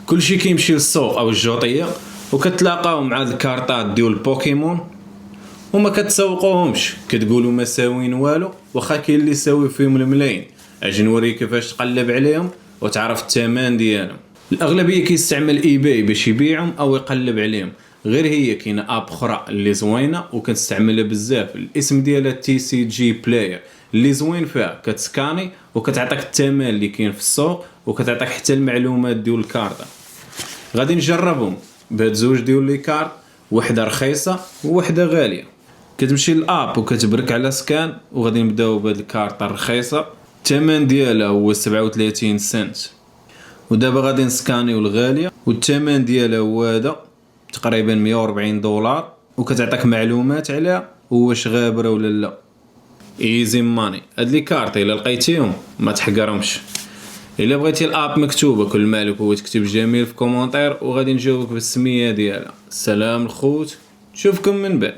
كلشي كيمشي للسوق او الجوطيه وكتلاقاو مع هاد الكارطات ديال البوكيمون وما كتسوقوهمش، كتقولوا ما ساوين والو، واخا كاين اللي ساوي فيهم الملايين. اجي نوريك كيفاش تقلب عليهم وتعرف الثمن ديالهم. الاغلبيه كيستعمل اي باي باش يبيعهم او يقلب عليهم، غير هي كاينه اب اخرى اللي زوينه وكنستعملها بزاف، الاسم ديالها تي سي جي بلاير. اللي زوين فيها كتسكاني وكتعطيك الثمن اللي كاين في السوق وكتعطيك حتى المعلومات ديال الكارطه. غادي نجربهم بهاد زوج ديال لي كارط، وحده رخيصه ووحده غاليه. كتمشي للاب وكتبرك على سكان، وغادي نبداو بهاد الكارطه الرخيصه، الثمن ديالها هو 37 سنت. ودابا غادي نسكانيو الغاليه والثمن ديالها هو هذا تقريبا 140 دولار، وكتعطيك معلومات عليها واش غابره ولا لا. ايزي ماني. هاد لي كارط الا لقيتيهم ما تحقرهمش. الا بغيتي الاب مكتوبه كل مالك هو تكتب جميل في كومونتير وغادي نجاوبك بالسميه ديالها. سلام الخوت، نشوفكم من بعد.